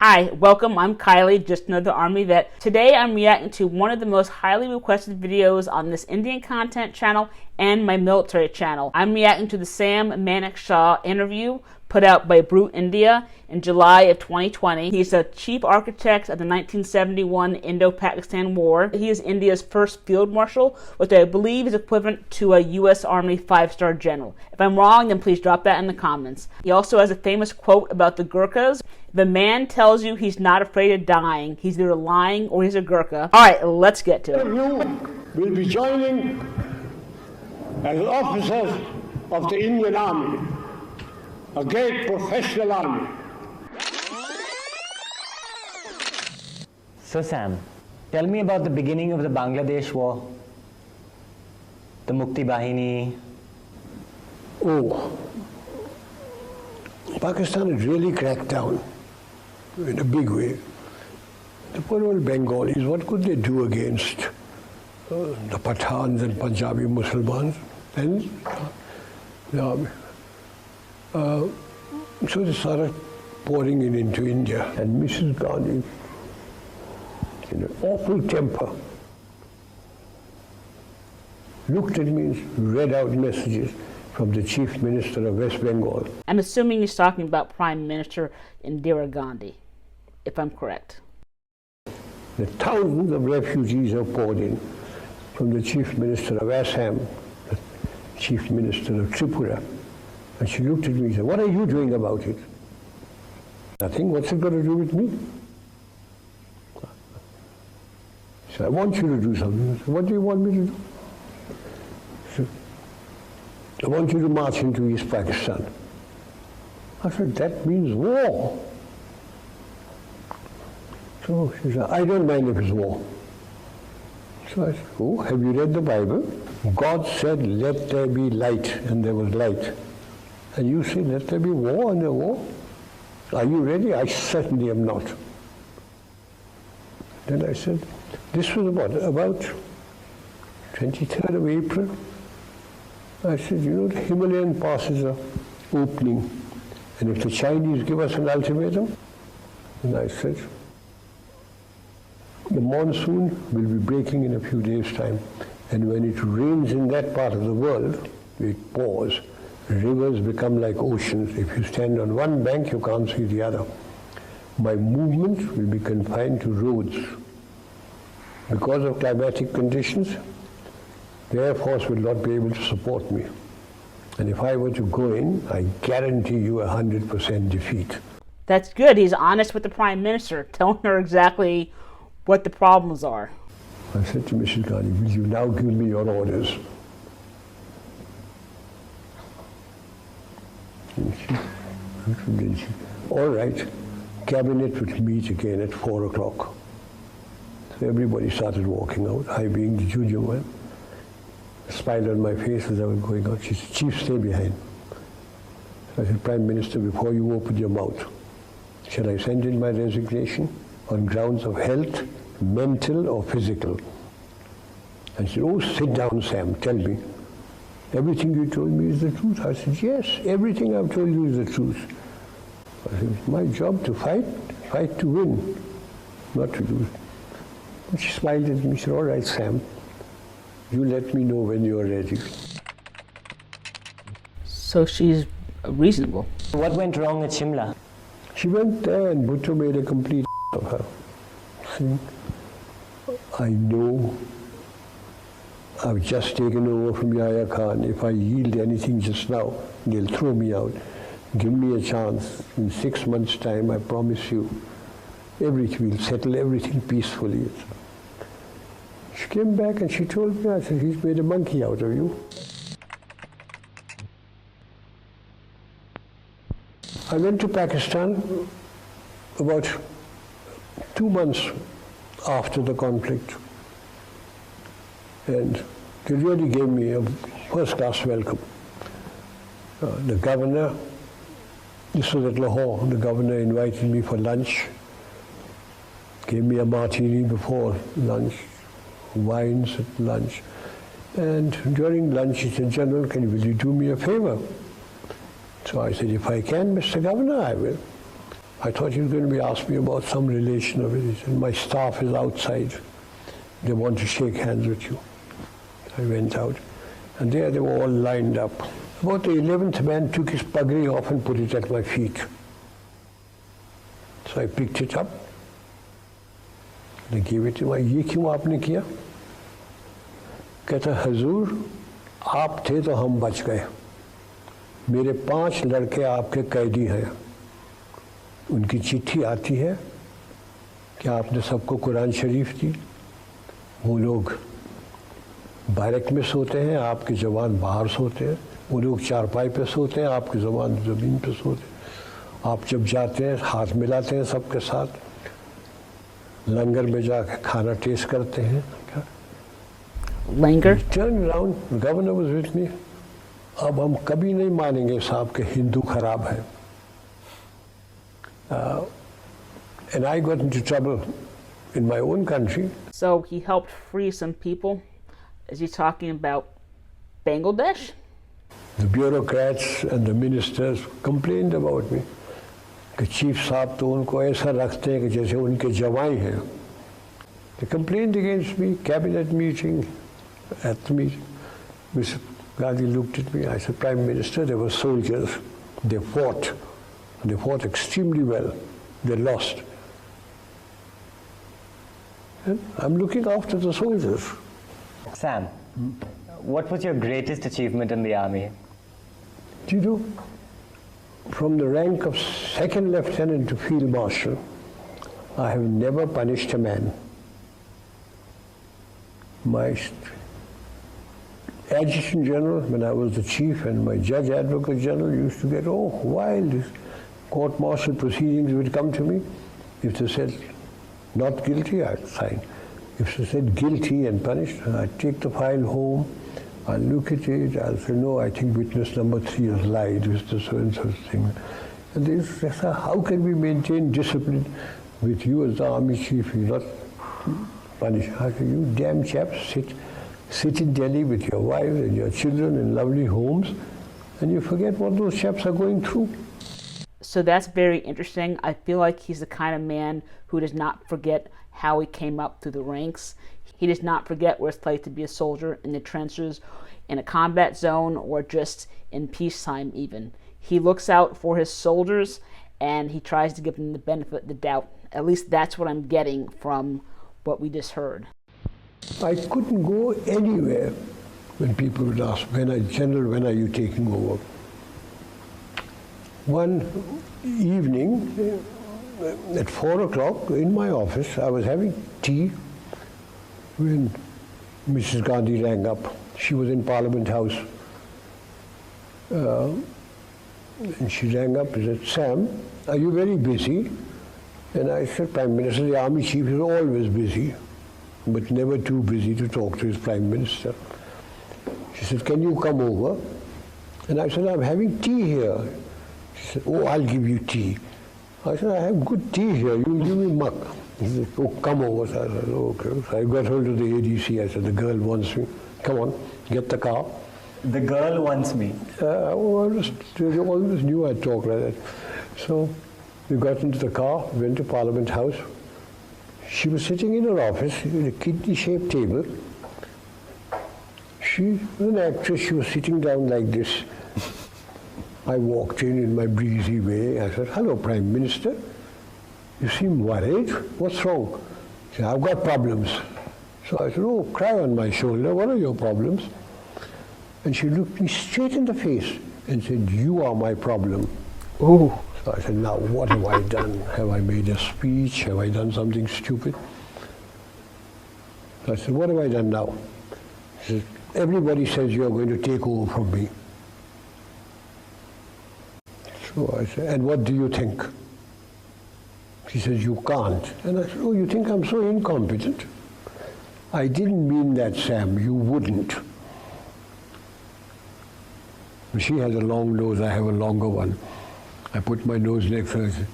Hi, welcome. I'm Kylie, just another Army vet. Today I'm reacting to one of the most highly requested videos on this Indian content channel and my military channel. I'm reacting to the Sam Manekshaw interview put out by Brut India in July of 2020. He's the chief architect of the 1971 Indo-Pakistan War. He is India's first field marshal, which I believe is equivalent to a U.S. Army 5-star general. If I'm wrong, then please drop that in the comments. He also has a famous quote about the Gurkhas. If a man tells you he's not afraid of dying, he's either lying or he's a Gurkha. All right, let's get to it. You will be joining as officers of the Indian Army, a great professional army. So Sam, tell me about the beginning of the Bangladesh war, the Mukti Bahini. Oh, Pakistan has really cracked down in a big way. The poor old Bengalis, what could they do against the Pathans and Punjabi Muslims and the army? So they started pouring it into India, and Mrs. Gandhi, in an awful temper, looked at me and read out messages from the Chief Minister of West Bengal. I'm assuming he's talking about Prime Minister Indira Gandhi, if I'm correct. The thousands of refugees have poured in from the Chief Minister of Assam, the Chief Minister of Tripura. And she looked at me and said, "What are you doing about it?" "Nothing. What's it got to do with me?" She said, "I want you to do something." I said, "What do you want me to do?" She said, "I want you to march into East Pakistan." I said, "That means war." So she said, "I don't mind if it's war." So I said, "Oh, have you read the Bible? God said, 'Let there be light,' and there was light. And you say, 'Let there be war,' and there war. Are you ready?" "I certainly am not." Then I said, this was about 23rd of April. I said, "You know, the Himalayan passes are opening, and if the Chinese give us an ultimatum," and I said, "the monsoon will be breaking in a few days' time, and when it rains in that part of the world, it pours. Rivers become like oceans. If you stand on one bank, you can't see the other. My movement will be confined to roads. Because of climatic conditions, the Air Force will not be able to support me. And if I were to go in, I guarantee you 100% defeat." That's good. He's honest with the Prime Minister, telling her exactly what the problems are. I said to Mrs. Gandhi, "Will you now give me your orders?" And she, "All right, cabinet will meet again at 4 o'clock. So everybody started walking out, I being the junior one. A smile on my face as I was going out. She said, "Chief, stay behind." So I said, "Prime Minister, before you open your mouth, shall I send in my resignation on grounds of health, mental or physical?" And she said, "Oh, sit down, Sam, tell me. Everything you told me is the truth?" I said, "Yes, everything I've told you is the truth." I said, "It's my job to fight to win, not to lose." And she smiled at me and said, "All right, Sam, you let me know when you're ready." So she's reasonable. What went wrong at Shimla? She went there and Bhutto made a complete of her. Saying, "I know I've just taken over from Yahya Khan. If I yield anything just now, they'll throw me out. Give me a chance. In 6 months' time, I promise you, we'll settle everything peacefully." She came back and she told me, I said, "He's made a monkey out of you." I went to Pakistan about 2 months after the conflict. And they really gave me a first-class welcome. The governor, this was at Lahore, the governor invited me for lunch, gave me a martini before lunch, wines at lunch. And during lunch he said, "General, will you do me a favor?" So I said, "If I can, Mr. Governor, I will." I thought he was going to be asking me about some relation of it. He said, my staff is outside. They want to shake hands with you. I went out, and there they were all lined up. About the 11th man took his pagri off and put it at my feet. So I picked it up. They gave it to me. ये क्यों आपने किया? कहता हजूर, आप थे तो हम बच गए. मेरे 5 लड़के आपके कैदी हैं. उनकी चिट्ठी आती है कि आपने सबको कुरान शरीफ दी. वो लोग बैरक में सोते हैं, आपके जवान बाहर सोते हैं. वो लोग चारपाई पे सोते हैं, आपके जवान ज़मीन पे सोते हैं. आप जब जाते हैं हाथ मिलाते हैं सबके साथ, लंगर में जाकर खाना टेस्ट करते हैं. Langar? Turn around, the governor was with me. अब हम कभी नहीं मानेंगे साहब कि हिंदू खराब है. And I got into trouble in my own country. So he helped free some people. Is he talking about Bangladesh? The bureaucrats and the ministers complained about me. कि चीफ साहब तो उनको ऐसा रखते हैं कि जैसे उनके जवाई हैं. They complained against me, cabinet meeting, at the meeting. Mr. Gandhi looked at me. I said, Prime Minister, they were soldiers. They fought. They fought extremely well. They lost. And I'm looking after the soldiers. Sam, what was your greatest achievement in the army? Do you know, from the rank of second lieutenant to field marshal, I have never punished a man. My adjutant general, when I was the chief, and my judge advocate general used to get, wild. Court-martial proceedings would come to me. If they said not guilty, I'd sign. If they said guilty and punished, I'd take the file home, I'll look at it, I'll say, no, I think witness number 3 has lied, Mr. So-and-so thing. And they say, how can we maintain discipline with you as the army chief? You're not punished. I say, you damn chaps, sit in Delhi with your wives and your children in lovely homes, and you forget what those chaps are going through. So that's very interesting. I feel like he's the kind of man who does not forget how he came up through the ranks. He does not forget what it's like to be a soldier in the trenches, in a combat zone, or just in peacetime even. He looks out for his soldiers, and he tries to give them the benefit of the doubt. At least that's what I'm getting from what we just heard. I couldn't go anywhere when people would ask, General, when are you taking over? One evening at 4 o'clock in my office, I was having tea when Mrs. Gandhi rang up. She was in Parliament House. And she rang up and said, Sam, are you very busy? And I said, Prime Minister, the Army Chief is always busy, but never too busy to talk to his Prime Minister. She said, can you come over? And I said, I'm having tea here. She said, oh, I'll give you tea. I said, I have good tea here, you'll give me muck. He said, oh, come over. So I said, oh, okay. So I got hold of the ADC. I said, the girl wants me. Come on, get the car. The girl wants me. They always knew I'd talk like that. So we got into the car, went to Parliament House. She was sitting in her office with a kidney-shaped table. She was an actress. She was sitting down like this. I walked in my breezy way. I said, hello, Prime Minister. You seem worried. What's wrong? She said, I've got problems. So I said, oh, cry on my shoulder. What are your problems? And she looked me straight in the face and said, you are my problem. Ooh. So I said, now what have I done? Have I made a speech? Have I done something stupid? So I said, what have I done now? She said, everybody says you're going to take over from me. So I said, and what do you think? She says, you can't. And I said, oh, you think I'm so incompetent? I didn't mean that, Sam. You wouldn't. She has a long nose. I have a longer one. I put my nose next to her.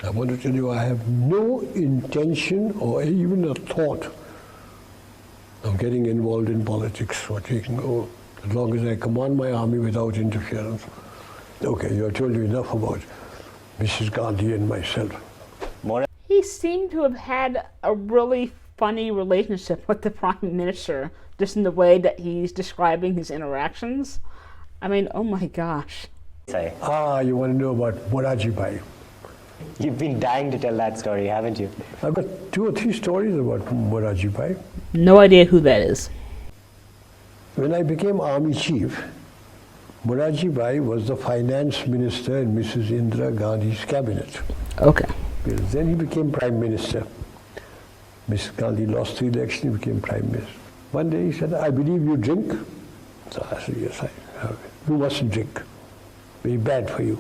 I want to tell you, I have no intention or even a thought of getting involved in politics or taking over, as long as I command my army without interference. Okay, you have told me enough about Mrs. Gandhi and myself. He seemed to have had a really funny relationship with the Prime Minister, just in the way that he's describing his interactions. I mean, oh my gosh. You want to know about Hormusji Bhai? You've been dying to tell that story, haven't you? I've got 2 or 3 stories about Hormusji Bhai. No idea who that is. When I became army chief, Hormusji Bhai was the finance minister in Mrs. Indira Gandhi's cabinet. Okay. Then he became prime minister. Mrs. Gandhi lost the election, he became prime minister. One day he said, I believe you drink. So I said, yes, I have. You mustn't drink. Very bad for you.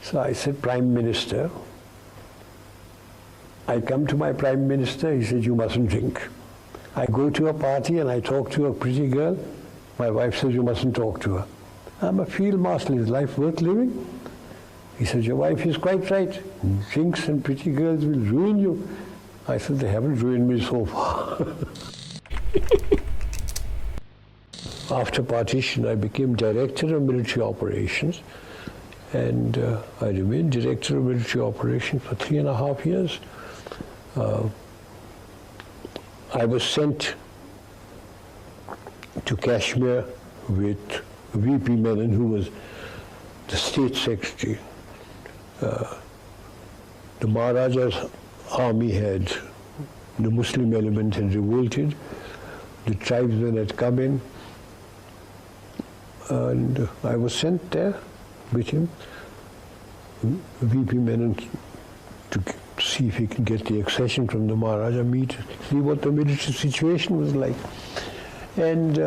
So I said, Prime Minister, I come to my Prime Minister, he said, you mustn't drink. I go to a party and I talk to a pretty girl, my wife says, you mustn't talk to her. I'm a field marshal, is life worth living? He said, your wife is quite right. Drinks and pretty girls will ruin you. I said, they haven't ruined me so far. After partition, I became director of military operations, and I remained director of military operations for 3.5 years. I was sent to Kashmir with VP Menon, who was the state secretary. The Maharaja's army had, the Muslim element had revolted, the tribesmen had come in, and I was sent there with him, VP Menon, to see if he can get the accession from the Maharaja, meet, see what the military situation was like. And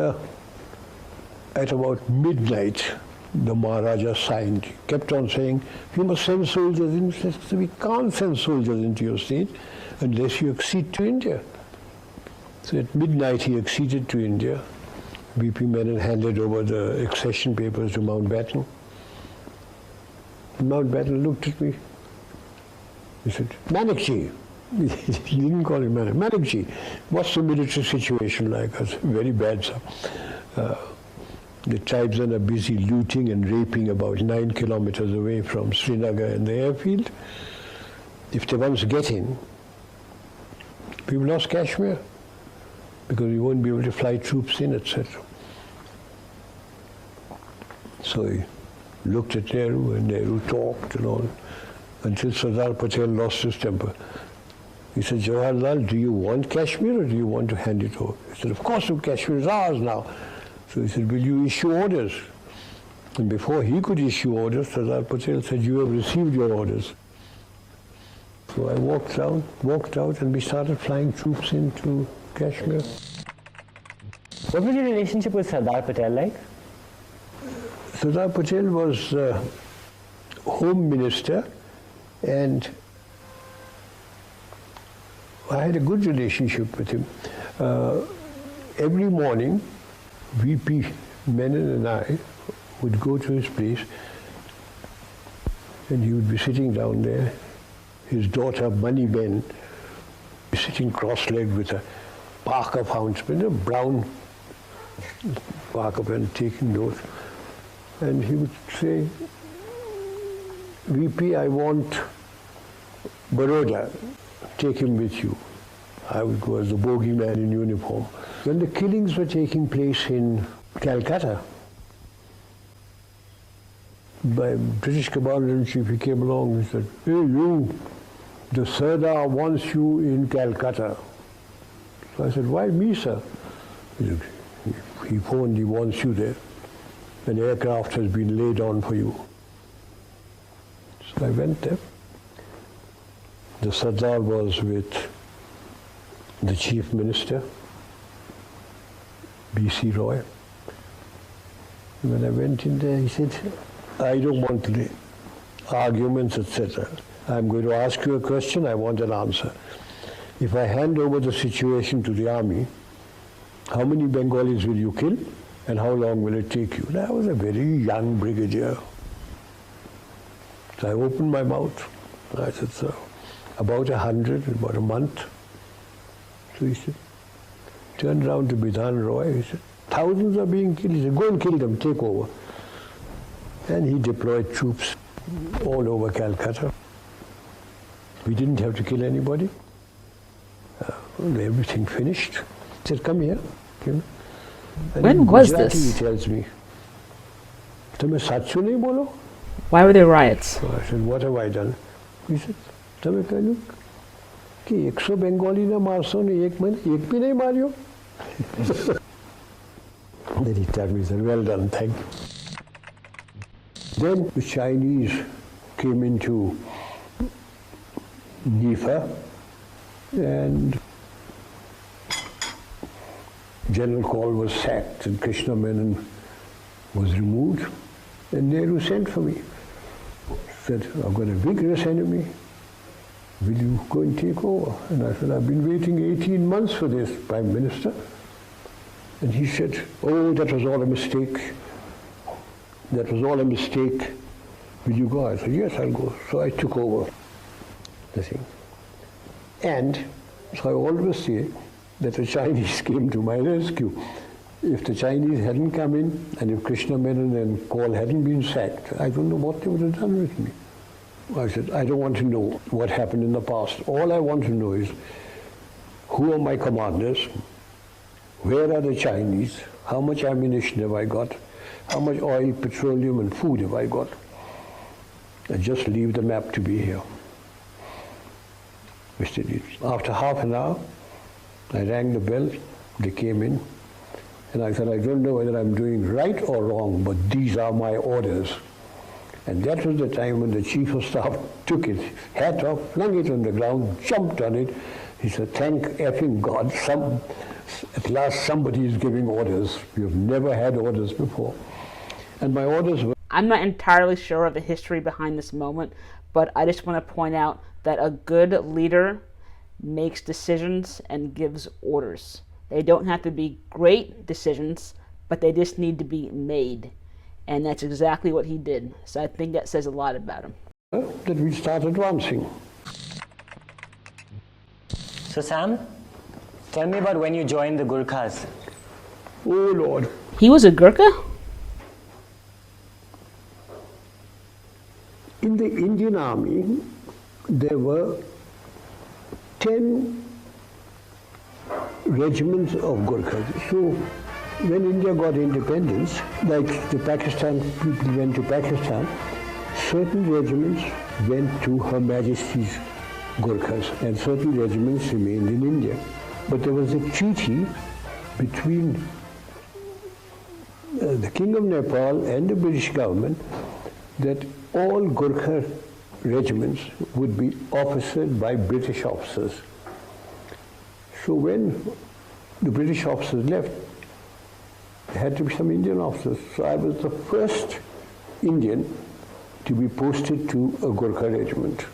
at about midnight, the Maharaja signed. He kept on saying, you must send soldiers in. He said, we can't send soldiers into your state unless you accede to India. So at midnight he acceded to India. VP Menon handed over the accession papers to Mountbatten. Mountbatten looked at me. He said, Manekshaw. He didn't call him Manekshaw. What's the military situation like? I said, very bad, sir. The tribesmen are busy looting and raping about 9 kilometers away from Srinagar and the airfield. If they once get in, we've lost Kashmir because we won't be able to fly troops in, etc. So he looked at Nehru, and Nehru talked and all, until Sardar Patel lost his temper. He said, Jawaharlal, do you want Kashmir or do you want to hand it over? He said, of course, Kashmir is ours now. So he said, will you issue orders? And before he could issue orders, Sardar Patel said, you have received your orders. So I walked out and we started flying troops into Kashmir. What was your relationship with Sardar Patel like? Sardar Patel was Home Minister, and I had a good relationship with him. Every morning, VP Menon and I would go to his place, and he would be sitting down there. His daughter, Bunny Ben, sitting cross-legged with a Parker fountain pen, a brown Parker pen, taking notes. And he would say, VP, I want Baroda, take him with you. I would go as the bogeyman in uniform. When the killings were taking place in Calcutta, by British commander-in-chief, he came along and said, hey you, the Sardar wants you in Calcutta. So I said, why me, sir? He said, he phoned, he wants you there. An aircraft has been laid on for you. So I went there. The Sardar was with the Chief Minister, B.C. Roy. When I went in there, he said, I don't want arguments, etc. I'm going to ask you a question, I want an answer. If I hand over the situation to the army, how many Bengalis will you kill and how long will it take you? I was a very young brigadier. So I opened my mouth. I said, sir, about 100 in about a month. So he said, turned around to Bidhan Roy, he said, thousands are being killed. He said, go and kill them, take over. And he deployed troops all over Calcutta. We didn't have to kill anybody. Everything finished. He said, come here. And when was Gujarati, this? He tells me, "Tumhe sachu nahi bolo?" Why were there riots? So I said, what have I done? He said, "Tumhe kahlu ki 100 Bengali na marso ne ek bhi nahi maryo." Then he told me, he said, well done, thank you. Then the Chinese came into Nifa, and General Kaul was sacked and Krishna Menon was removed, and Nehru sent for me. Said, I've got a vigorous enemy. Will you go and take over? And I said, I've been waiting 18 months for this, Prime Minister. And he said, oh, that was all a mistake. That was all a mistake. Will you go? I said, yes, I'll go. So I took over the thing. And so I always say that the Chinese came to my rescue. If the Chinese hadn't come in, and if Krishna Menon and Kaul hadn't been sacked, I don't know what they would have done with me. I said, I don't want to know what happened in the past. All I want to know is, who are my commanders? Where are the Chinese? How much ammunition have I got? How much oil, petroleum, and food have I got? And just leave the map to be here. Mr. Deeds. After half an hour, I rang the bell, they came in, and I said, I don't know whether I'm doing right or wrong, but these are my orders. And that was the time when the Chief of Staff took his hat off, flung it on the ground, jumped on it. He said, thank effing God, at last somebody is giving orders. We've never had orders before. And my orders were... I'm not entirely sure of the history behind this moment, but I just want to point out that a good leader makes decisions and gives orders. They don't have to be great decisions, but they just need to be made. And that's exactly what he did. So I think that says a lot about him. That we start advancing. So Sam, tell me about when you joined the Gurkhas. Oh Lord. He was a Gurkha? In the Indian Army, there were 10 regiments of Gurkhas. So when India got independence, like the Pakistan people went to Pakistan, certain regiments went to Her Majesty's Gurkhas and certain regiments remained in India. But there was a treaty between the King of Nepal and the British government that all Gurkha regiments would be officered by British officers. So when the British officers left, there had to be some Indian officers. So I was the first Indian to be posted to a Gurkha regiment.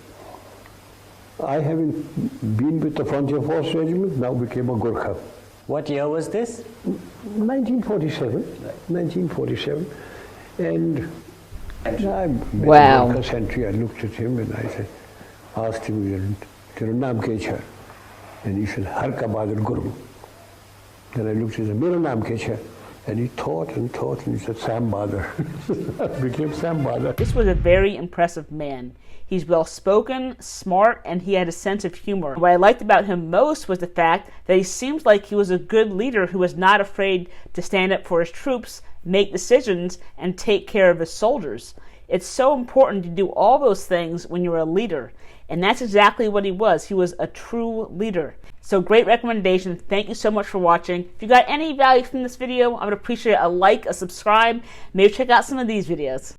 I, having been with the Frontier Force Regiment, now became a Gurkha. What year was this? 1947. 1947. And I met Wow. the Gurkha sentry. I looked at him and I said, asked him, "Tera naam kya hai?" And he said, "Har ka Bahadur Guru." Then I looked at him, "Mera naam kya hai?" And he thought, and he said, "Sam Bahadur." Became Sam Bahadur. This was a very impressive man. He's well-spoken, smart, and he had a sense of humor. What I liked about him most was the fact that he seemed like he was a good leader who was not afraid to stand up for his troops, make decisions, and take care of his soldiers. It's so important to do all those things when you're a leader. And that's exactly what he was. He was a true leader. So great recommendation. Thank you so much for watching. If you got any value from this video, I would appreciate a like, a subscribe. Maybe check out some of these videos.